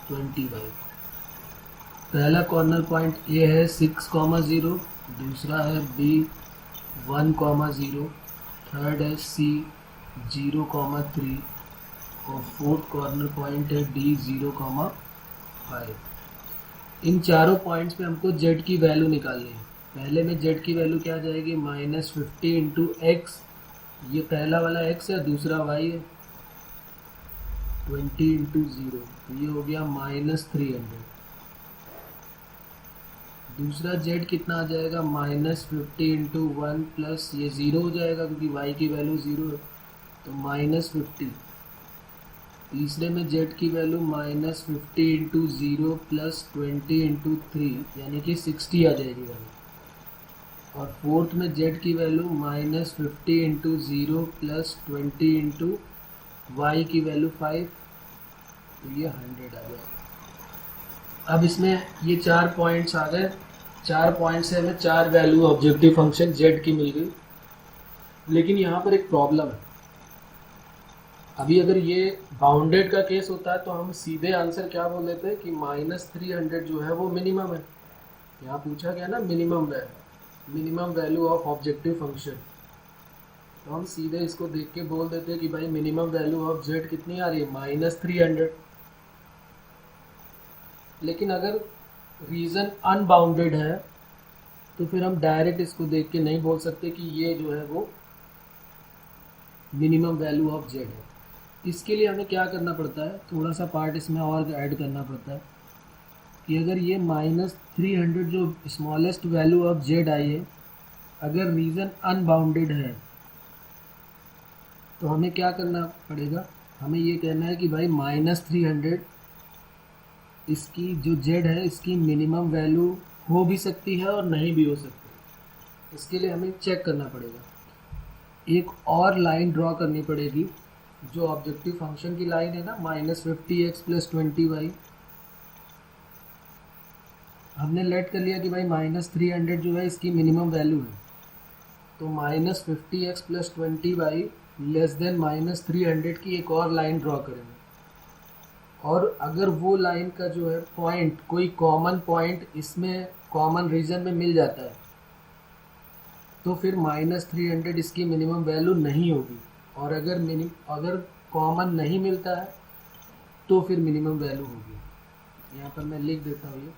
20y। पहला कॉर्नर पॉइंट ए है 6,0, दूसरा है b 1,0, थर्ड है c 0,3 और फोर्थ कॉर्नर पॉइंट है d 0,5। इन चारों पॉइंट्स पे हमको z की वैल्यू निकालनी है। पहले में z की वैल्यू क्या आ जाएगी? -50 × x, ये पहला वाला x है, दूसरा y है, 20 × 0, तो ये हो गया -300। दूसरा z कितना आ जाएगा? -50 × 1 प्लस ये 0 हो जाएगा क्योंकि y की वैल्यू 0 है, तो -50। तीसरे में z की वैल्यू -50 × 0 प्लस 20 × 3 यानी कि 60 आ जाएगी वैल्यू। और फोर्थ में z की वैल्यू -50 × 0 प्लस 20 × y की वैल्यू 5, तो ये 100 आ जाएगा। अब इसमें ये 4 पॉइंट्स आ गए, 4 पॉइंट से हमें 4 वैल्यू ऑब्जेक्टिव फंक्शन z की मिल गई। लेकिन यहाँ पर एक प्रॉब्लम है। अभी अगर ये बाउंडेड का केस होता है तो हम सीधे आंसर क्या बोल देते हैं कि -300 जो है वो मिनिमम है। यहाँ पूछा गया ना minimum value of objective function, तो हम सीधे इसको देख के बोल देते हैं कि भाई मिनिमम वैल्यू ऑफ z कितनी आ रही है? -300। लेकिन अगर रीजन अनबाउंडेड है तो फिर हम डायरेक्ट इसको देख के नहीं बोल सकते कि ये जो है वो मिनिमम वैल्यू ऑफ z है। इसके लिए हमें क्या करना पड़ता है? थोड़ा सा पार्ट इसमें और ऐड करना पड़ता है कि अगर ये -300 जो स्मॉलेस्ट वैल्यू ऑफ z आई है, अगर रीजन अनबाउंडेड है तो हमें क्या करना पड़ेगा? हमें ये कहना है कि भाई -300 इसकी जो z है इसकी मिनिमम वैल्यू हो भी सकती है और नहीं भी हो सकती। इसके लिए हमें चेक करना पड़ेगा। एक और लाइन ड्रॉ करनी पड़ेगी जो ऑब्जेक्टिव फंक्शन की लाइन है ना, -50x + 20y। हमने लेट कर लिया कि भाई -300 जो है इसकी मिनिमम वैल्यू है, तो -50x + 20y < -300 की एक और लाइन ड्रॉ करेंगे। और अगर वो लाइन का जो है पॉइंट, कोई कॉमन पॉइंट इसमें कॉमन रीजन में मिल जाता है, तो फिर -300 इसकी मिनिमम वैल्यू नहीं होगी। और अगर कॉमन नहीं मिलता है तो फिर मिनिमम वैल्यू होगी। यहाँ पर मैं लिख देता हूँ ये,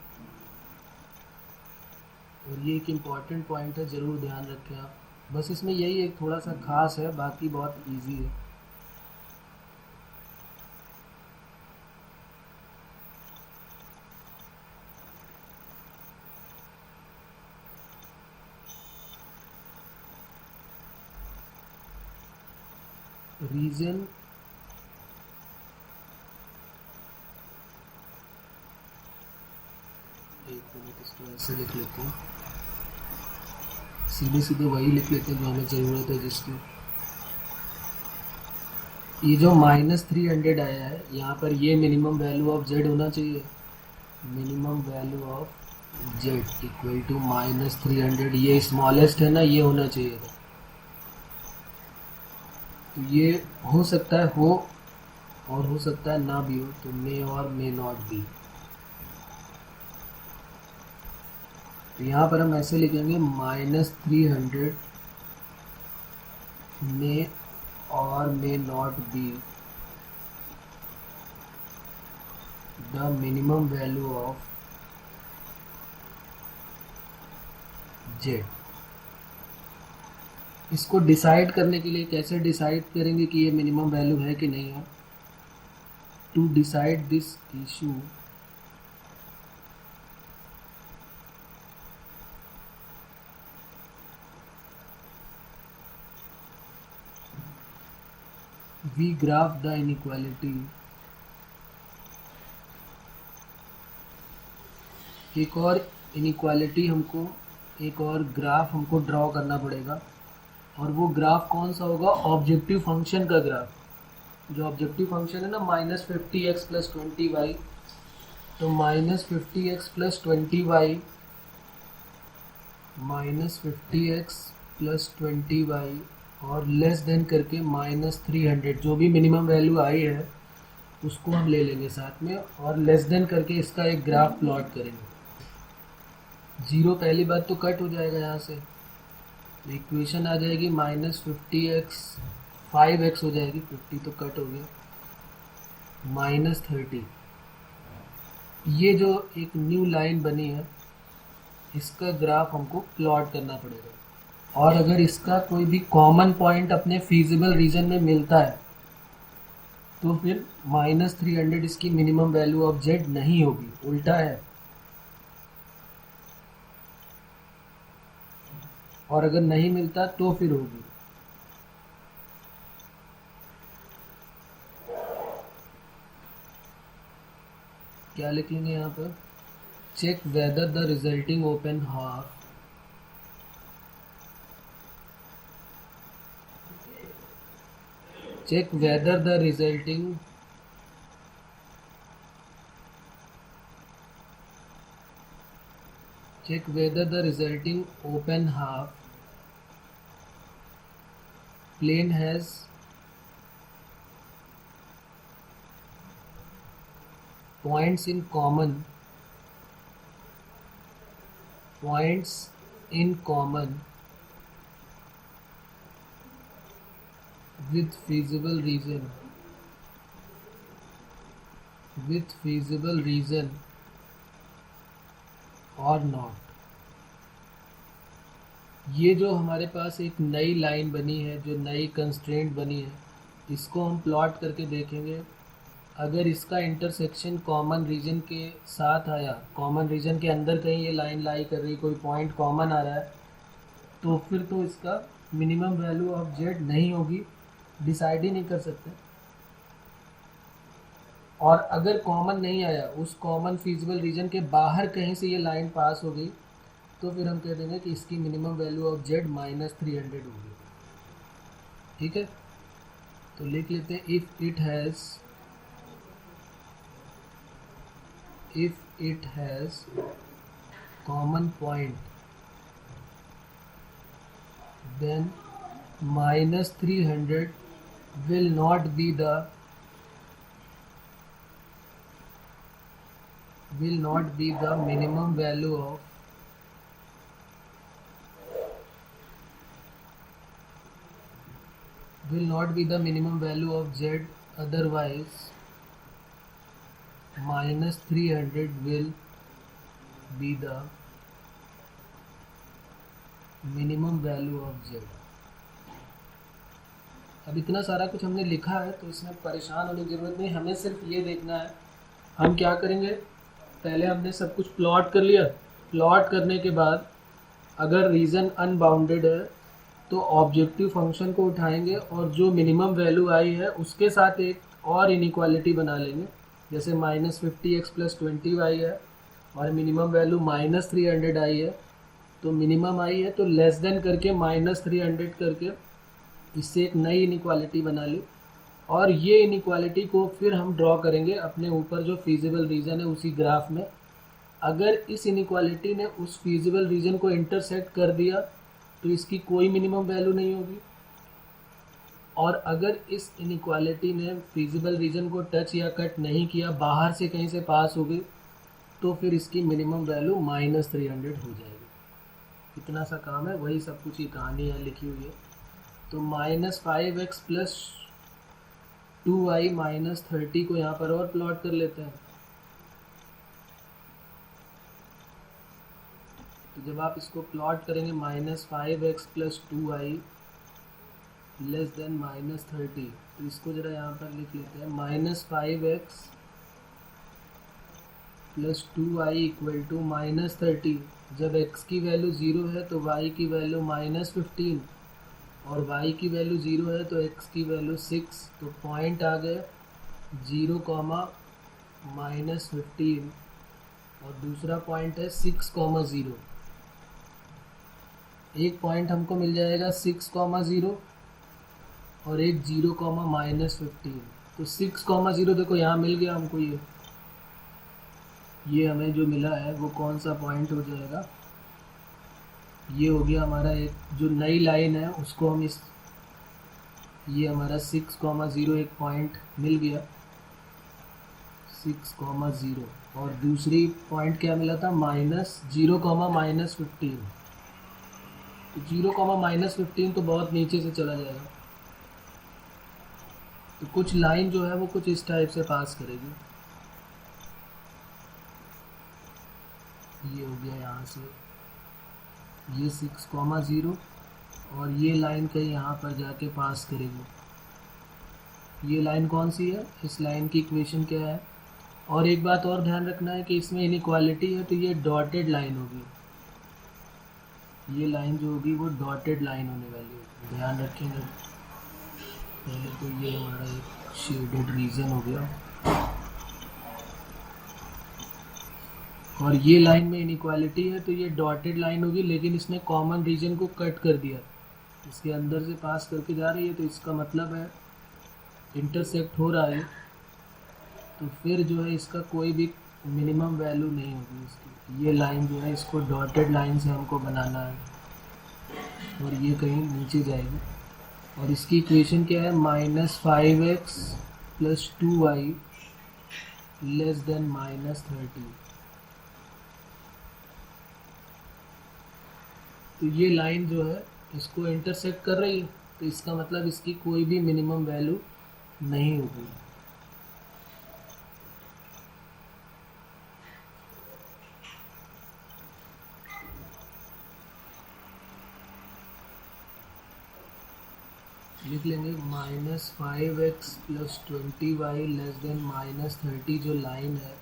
और ये एक इम्पॉर्टेंट पॉइंट है, ज़रूर ध्यान रखें आप। बस इसमें यही एक थोड़ा सा खास है, बाकी बहुत इजी है। रीजन एक मिनट, इसको ऐसे लिख लेते हैं, सीधे सीधे वही लिख लेते हैं जो हमें ज़रूरत है जिसकी। ये जो -300 आया है यहाँ पर, ये मिनिमम वैल्यू ऑफ z होना चाहिए। Minimum value of z equal to -300, ये स्मॉलेस्ट है ना, ये होना चाहिए था। तो ये हो सकता है हो, और हो सकता है ना भी हो, तो मे और मे नॉट बी। तो यहाँ पर हम ऐसे लिखेंगे -300 मे और may not be the minimum value of z। इसको डिसाइड करने के लिए कैसे डिसाइड करेंगे कि ये मिनिमम वैल्यू है कि नहीं है? To decide this issue we graph the inequality। एक और इनइक्वालिटी हमको, एक और ग्राफ हमको ड्रॉ करना पड़ेगा, और वो ग्राफ कौन सा होगा? ऑब्जेक्टिव फंक्शन का ग्राफ। जो ऑब्जेक्टिव फंक्शन है ना, -50x + 20y, तो -50x + 20y, -50x + 20y और लेस देन करके -300, जो भी मिनिमम वैल्यू आई है उसको हम ले लेंगे साथ में, और लेस देन करके इसका एक ग्राफ प्लॉट करेंगे। जीरो पहली बात तो कट हो जाएगा यहाँ से, तो इक्वेशन आ जाएगी -50x 5x हो जाएगी, 50 तो कट हो गया, -30। ये जो एक न्यू लाइन बनी है इसका ग्राफ हमको प्लॉट करना पड़ेगा। और अगर इसका कोई भी कॉमन पॉइंट अपने फीजिबल रीजन में मिलता है तो फिर -300 इसकी मिनिमम वैल्यू ऑफ z नहीं होगी, उल्टा है। और अगर नहीं मिलता तो फिर होगी। क्या लिखेंगे यहाँ पर? Check whether the resulting open half check whether the resulting open half plane has points in common with feasible reason or not। ये जो हमारे पास एक नई लाइन बनी है, जो नई कंस्ट्रेंट बनी है, इसको हम प्लॉट करके देखेंगे। अगर इसका इंटरसेक्शन कॉमन रीजन के साथ आया, कॉमन रीजन के अंदर कहीं ये लाइन लाई कर रही, कोई पॉइंट कॉमन आ रहा है, तो फिर तो इसका मिनिमम वैल्यू ऑफ z नहीं होगी, डिसाइड ही नहीं कर सकते। और अगर कॉमन नहीं आया, उस कॉमन फीजिबल रीजन के बाहर कहीं से ये लाइन पास हो गई, तो फिर हम कह देंगे कि इसकी मिनिमम वैल्यू ऑफ जेड -300 होगी। ठीक है, तो लिख लेते हैं if it has common point then -300 will not be the minimum value of z, otherwise -300 will be the minimum value of Z. अब इतना सारा कुछ हमने लिखा है तो इसमें परेशान होने की ज़रूरत नहीं, हमें सिर्फ ये देखना है। हम क्या करेंगे, पहले हमने सब कुछ प्लॉट कर लिया। प्लॉट करने के बाद अगर रीज़न अनबाउंडेड है तो ऑब्जेक्टिव फंक्शन को उठाएंगे और जो मिनिमम वैल्यू आई है उसके साथ एक और इनइक्वालिटी बना लेंगे। जैसे -50x + 20y है और मिनिमम वैल्यू -300 आई है, तो मिनिमम आई है तो लेस देन करके -300 करके इससे एक नई इनइक्वालिटी बना ली, और ये इनइक्वालिटी को फिर हम ड्रॉ करेंगे अपने ऊपर जो फीजिबल रीजन है उसी ग्राफ में। अगर इस इनइक्वालिटी ने उस फीजिबल रीजन को इंटरसेक्ट कर दिया तो इसकी कोई मिनिमम वैल्यू नहीं होगी, और अगर इस इनइक्वालिटी ने फीजिबल रीजन को टच या कट नहीं किया, बाहर से कहीं से पास हो गई, तो फिर इसकी मिनिमम वैल्यू -300 हो जाएगी। इतना सा काम है, वही सब कुछ ही कहानी है लिखी हुई है। तो -5x + 2y - 30 को यहाँ पर और प्लॉट कर लेते हैं। तो जब आप इसको प्लॉट करेंगे -5x + 2y <- 30, तो इसको ज़रा यहाँ पर लिख लेते हैं। -5x + 2y = -30। जब x की वैल्यू 0 है तो y की वैल्यू -15, और y की वैल्यू 0 है तो x की वैल्यू 6। तो पॉइंट आ गए 0, -15, और दूसरा पॉइंट है 6, 0। एक पॉइंट हमको मिल जाएगा 6, 0 और एक 0, -15। तो 6, 0 देखो यहाँ मिल गया हमको। ये हमें जो मिला है वो कौन सा पॉइंट हो जाएगा, ये हो गया हमारा एक जो नई लाइन है उसको हम ये हमारा 6, 0 एक पॉइंट मिल गया, 6, 0। और दूसरी पॉइंट क्या मिला था, -0, -15। तो 0, -15 तो बहुत नीचे से चला जाएगा, तो कुछ लाइन जो है वो कुछ इस टाइप से पास करेगी। ये हो गया यहाँ से ये 6, 0, और ये लाइन कहीं यहाँ पर जाके पास करेगी। ये लाइन कौन सी है, इस लाइन की इक्वेशन क्या है। और एक बात और ध्यान रखना है कि इसमें इनइक्वालिटी है तो ये डॉटेड लाइन होगी। ये लाइन जो होगी वो डॉटेड लाइन होने वाली है, ध्यान रखेंगे। पहले तो ये हमारा एक शेडेड रीजन हो गया, और ये लाइन में इनइक्वालिटी है तो ये डॉटेड लाइन होगी, लेकिन इसने कॉमन रीजन को कट कर दिया, इसके अंदर से पास करके जा रही है, तो इसका मतलब है इंटरसेक्ट हो रहा है, तो फिर जो है इसका कोई भी मिनिमम वैल्यू नहीं होगी इसकी। ये लाइन जो है इसको डॉटेड लाइन से हमको बनाना है, और ये कहीं नीचे जाएगी। और इसकी इक्वेशन क्या है, -5x + 2y <- 30। तो ये लाइन जो है इसको इंटरसेक्ट कर रही है, तो इसका मतलब इसकी कोई भी मिनिमम वैल्यू नहीं होगी। लिख लेंगे -5x + 20y <- 30 जो लाइन है,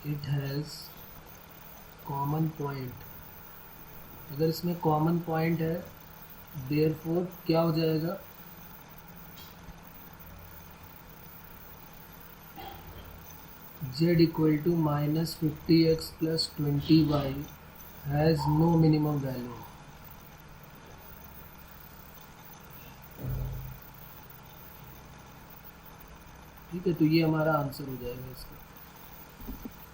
इट हैज़ कॉमन पॉइंट। अगर इसमें कॉमन पॉइंट है देयरफॉर क्या हो जाएगा, z equal to -50x plus 20y has no minimum value. ठीक है, तो ये हमारा आंसर हो जाएगा इसका।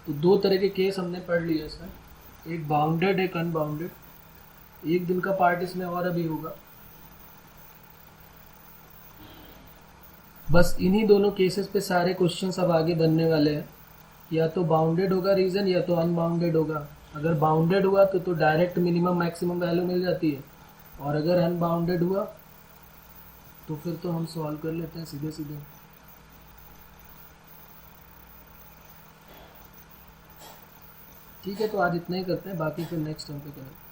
तो दो तरह के केस हमने पढ़ लिए इसमें, एक बाउंडेड एक अनबाउंडेड। एक दिन का पार्ट इसमें और अभी होगा। बस इन्हीं दोनों केसेस पे सारे क्वेश्चंस अब आगे बनने वाले हैं। या तो बाउंडेड होगा रीजन या तो अनबाउंडेड होगा। अगर बाउंडेड हुआ तो डायरेक्ट मिनिमम मैक्सिमम वैल्यू मिल जाती है, और अगर अनबाउंडेड हुआ तो फिर तो हम सॉल्व कर लेते हैं सीधे सीधे। ठीक है, तो आज इतना ही करते हैं, बाकी फिर नेक्स्ट टाइम पे करें।